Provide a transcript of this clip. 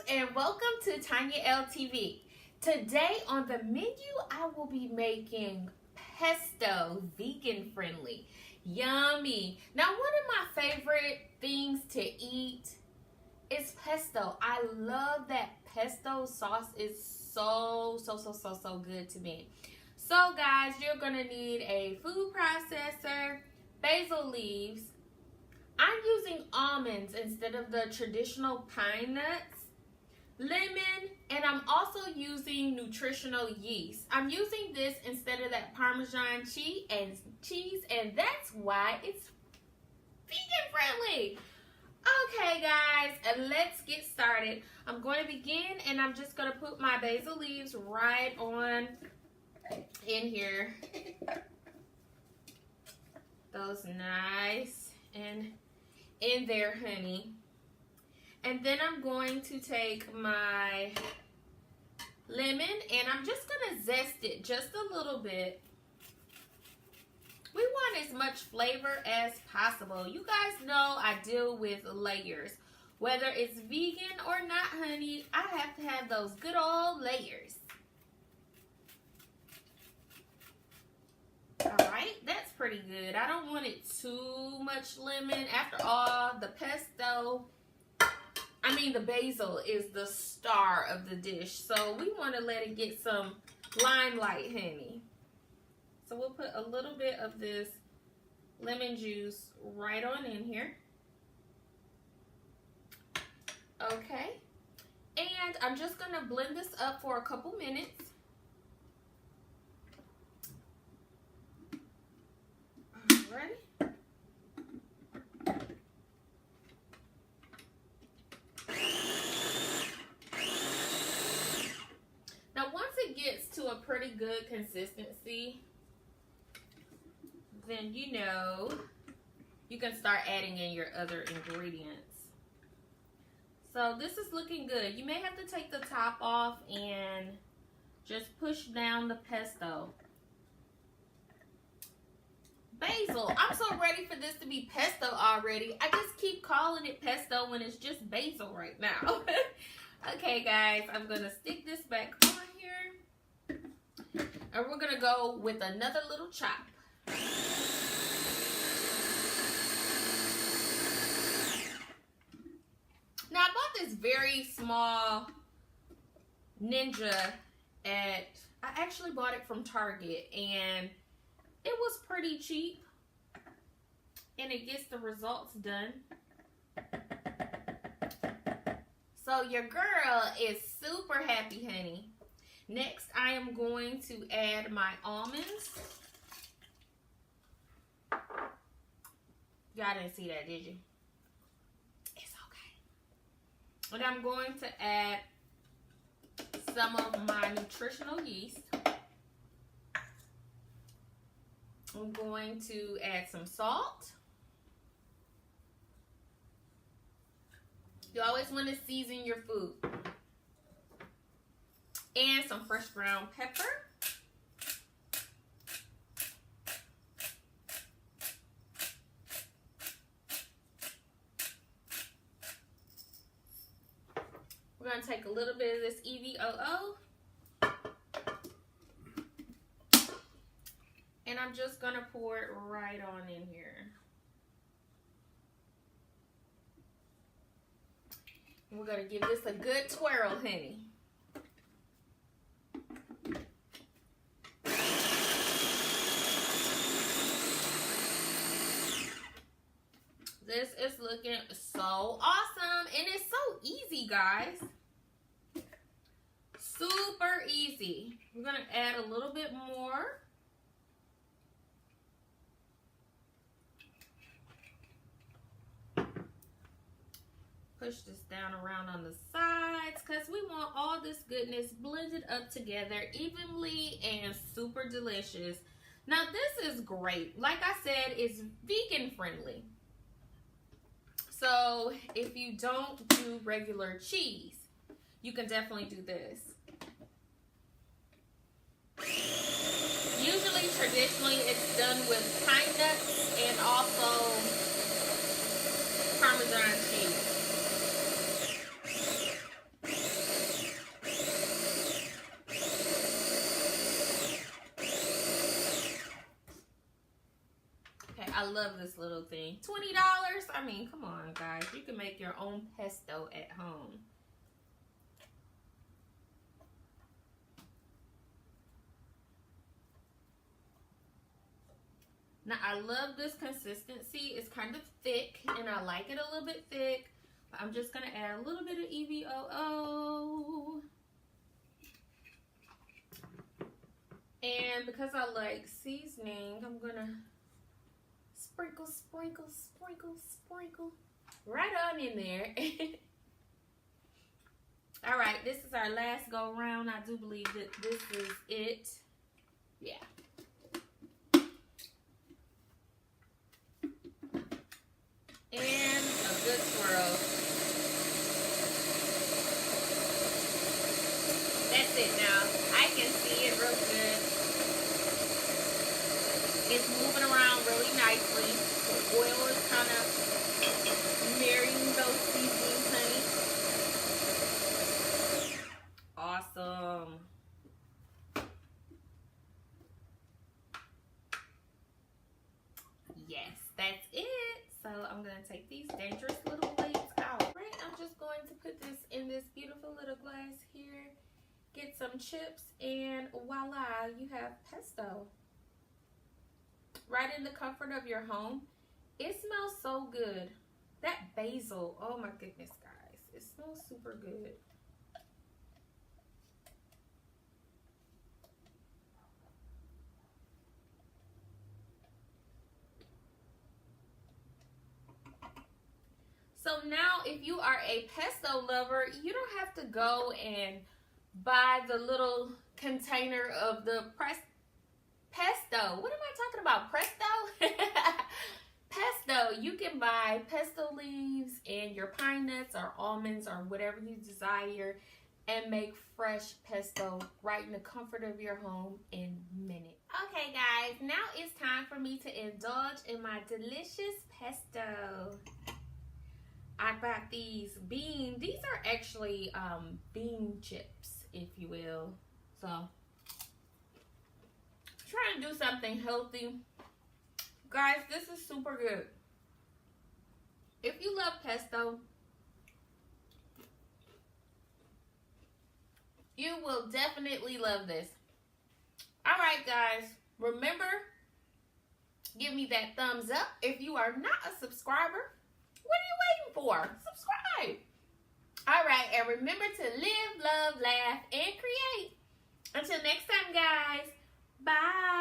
and welcome to TonyaLTV. Today on the menu, I will be making pesto, vegan friendly. Yummy. Now, one of my favorite things to eat is pesto. I love that pesto sauce. Is so good to me. So guys, you're gonna need a food processor, basil leaves. I'm using almonds instead of the traditional pine nuts, lemon, and I'm also using nutritional yeast. I'm using this instead of that Parmesan cheese, and that's why it's vegan friendly. Okay guys, let's get started. I'm going to begin, and I'm just going to put my basil leaves right on in here. Those nice and in there, honey. And then I'm going to take my lemon and I'm just going to zest it just a little bit. We want as much flavor as possible. You guys know I deal with layers. Whether it's vegan or not, honey, I have to have those good old layers. Alright, that's pretty good. I don't want it too much lemon. After all, the basil is the star of the dish. So we want to let it get some limelight, honey. So we'll put a little bit of this lemon juice right on in here. Okay. And I'm just going to blend this up for a couple minutes. Ready? Now, once it gets to a pretty good consistency, then you know you can start adding in your other ingredients. So this is looking good. You may have to take the top off and just push down the pesto. Basil. I'm so ready for this to be pesto already. I just keep calling it pesto when it's just basil right now. Okay, guys. I'm going to stick this back on here. And we're going to go with another little chop. Now, I bought this very small Ninja I actually bought it from Target, and it was pretty cheap, and it gets the results done. So your girl is super happy, honey. Next, I am going to add my almonds. Y'all didn't see that, did you? It's okay. And I'm going to add some of my nutritional yeast. I'm going to add some salt. You always want to season your food. And some fresh ground pepper. We're going to take a little bit of this EVOO. And I'm just going to pour it right on in here. We're going to give this a good twirl, honey. This is looking so awesome. And it's so easy, guys. Super easy. We're going to add a little bit more. Push this down around on the sides because we want all this goodness blended up together evenly and super delicious. Now this is great. Like I said, it's vegan friendly. So if you don't do regular cheese, you can definitely do this. Usually, traditionally, it's done with pine nuts and also Parmesan cheese. love this little thing. $20? I mean, come on, guys. You can make your own pesto at home. Now, I love this consistency. It's kind of thick, and I like it a little bit thick. But I'm just going to add a little bit of EVOO. And because I like seasoning, I'm going to sprinkle, sprinkle, sprinkle, sprinkle right on in there. All right, this is our last go round. I do believe that this is it. Yeah. And a good swirl. That's it now. I can see it real good. It's moving around really nicely. The oil is kind of marrying those seasonings, honey. Awesome. Yes, that's it. So I'm going to take these dangerous little weights out. Right, I'm just going to put this in this beautiful little glass here. Get some chips, and voila, you have pesto. Right in the comfort of your home. It smells so good. That basil, oh my goodness, guys. It smells super good. So now, if you are a pesto lover, you don't have to go and buy the little container of the pesto. What am I talking about? Presto? Pesto. You can buy pesto leaves and your pine nuts or almonds or whatever you desire and make fresh pesto right in the comfort of your home in minutes. Okay, guys, now it's time for me to indulge in my delicious pesto. I got these beans. These are actually bean chips, if you will. So, trying to do something healthy. Guys, this is super good. If you love pesto, you will definitely love this. All right, guys. Remember, give me that thumbs up. If you are not a subscriber, what are you waiting for? Subscribe. All right, and remember to live, love, laugh, and create. Until next time, guys. Bye.